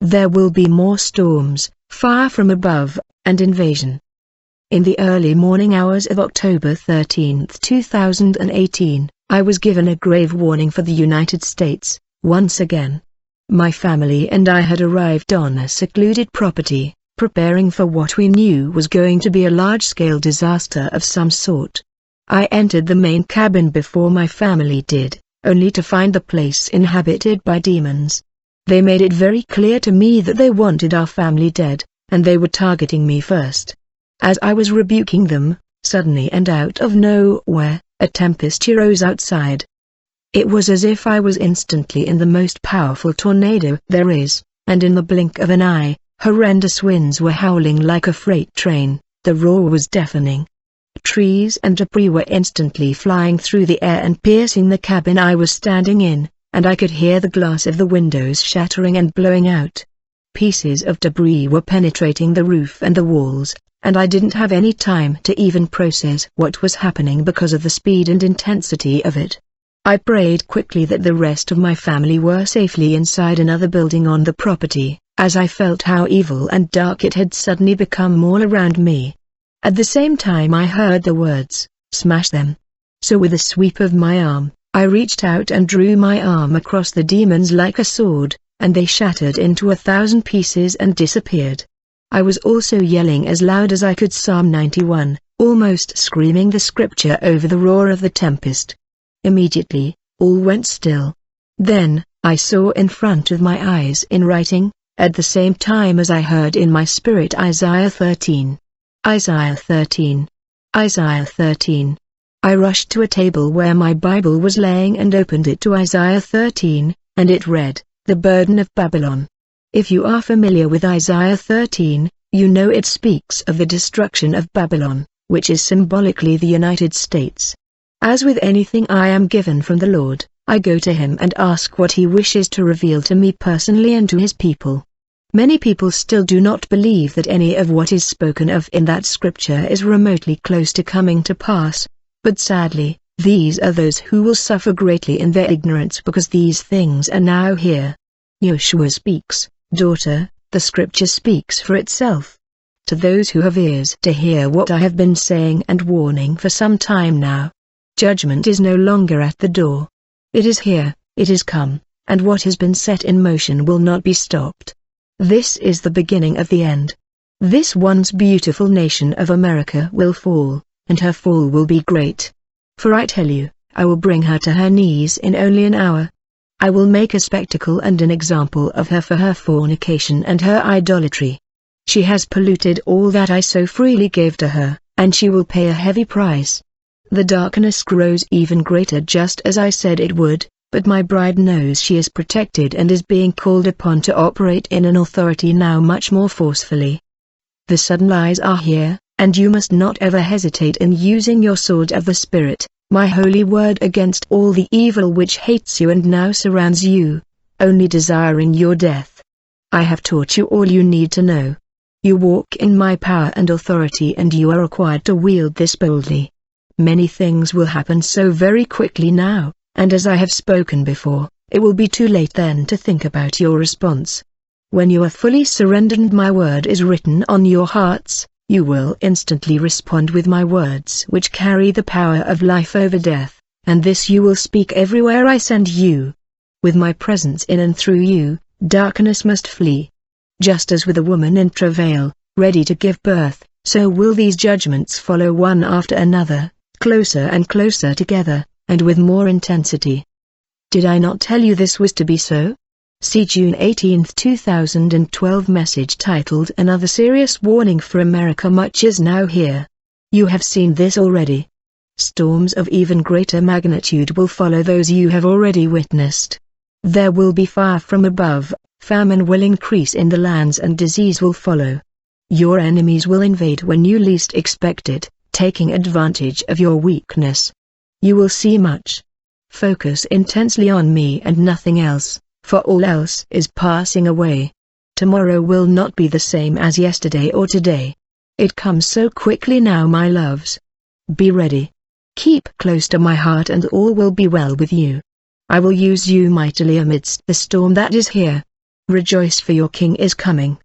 There will be more storms, fire from above, and invasion. In the early morning hours of October 13, 2018, I was given a grave warning for the United States, once again. My family and I had arrived on a secluded property, preparing for what we knew was going to be a large-scale disaster of some sort. I entered the main cabin before my family did, only to find the place inhabited by demons. They made it very clear to me that they wanted our family dead, and they were targeting me first. As I was rebuking them, suddenly and out of nowhere, a tempest arose outside. It was as if I was instantly in the most powerful tornado there is, and in the blink of an eye, horrendous winds were howling like a freight train. The roar was deafening. Trees and debris were instantly flying through the air and piercing the cabin I was standing in, and I could hear the glass of the windows shattering and blowing out. Pieces of debris were penetrating the roof and the walls, and I didn't have any time to even process what was happening because of the speed and intensity of it. I prayed quickly that the rest of my family were safely inside another building on the property, as I felt how evil and dark it had suddenly become all around me. At the same time I heard the words, "Smash them." So with a sweep of my arm, I reached out and drew my arm across the demons like a sword, and they shattered into 1,000 pieces and disappeared. I was also yelling as loud as I could Psalm 91, almost screaming the scripture over the roar of the tempest. Immediately, all went still. Then, I saw in front of my eyes in writing, at the same time as I heard in my spirit Isaiah 13. Isaiah 13. Isaiah 13. I rushed to a table where my Bible was laying and opened it to Isaiah 13, and it read, "The burden of Babylon." If you are familiar with Isaiah 13, you know it speaks of the destruction of Babylon, which is symbolically the United States. As with anything I am given from the Lord, I go to Him and ask what He wishes to reveal to me personally and to His people. Many people still do not believe that any of what is spoken of in that scripture is remotely close to coming to pass, but sadly, these are those who will suffer greatly in their ignorance because these things are now here. Yeshua speaks, "Daughter, the scripture speaks for itself." To those who have ears to hear what I have been saying and warning for some time now, judgment is no longer at the door. It is here, it is come, and what has been set in motion will not be stopped. This is the beginning of the end. This once beautiful nation of America will fall, and her fall will be great. For I tell you, I will bring her to her knees in only an hour. I will make a spectacle and an example of her for her fornication and her idolatry. She has polluted all that I so freely gave to her, and she will pay a heavy price. The darkness grows even greater just as I said it would, but my bride knows she is protected and is being called upon to operate in an authority now much more forcefully. The sudden lies are here, and you must not ever hesitate in using your sword of the Spirit, my holy word, against all the evil which hates you and now surrounds you, only desiring your death. I have taught you all you need to know. You walk in my power and authority, and you are required to wield this boldly. Many things will happen so very quickly now, and as I have spoken before, it will be too late then to think about your response. When you are fully surrendered and my word is written on your hearts, you will instantly respond with my words which carry the power of life over death, and this you will speak everywhere I send you. With my presence in and through you, darkness must flee. Just as with a woman in travail, ready to give birth, so will these judgments follow one after another, closer and closer together, and with more intensity. Did I not tell you this was to be so? See June 18, 2012 message titled "Another Serious Warning for America." Much is now here. You have seen this already. Storms of even greater magnitude will follow those you have already witnessed. There will be fire from above, famine will increase in the lands, and disease will follow. Your enemies will invade when you least expect it, taking advantage of your weakness. You will see much. Focus intensely on me and nothing else, for all else is passing away. Tomorrow will not be the same as yesterday or today. It comes so quickly now, my loves. Be ready. Keep close to my heart and all will be well with you. I will use you mightily amidst the storm that is here. Rejoice, for your king is coming.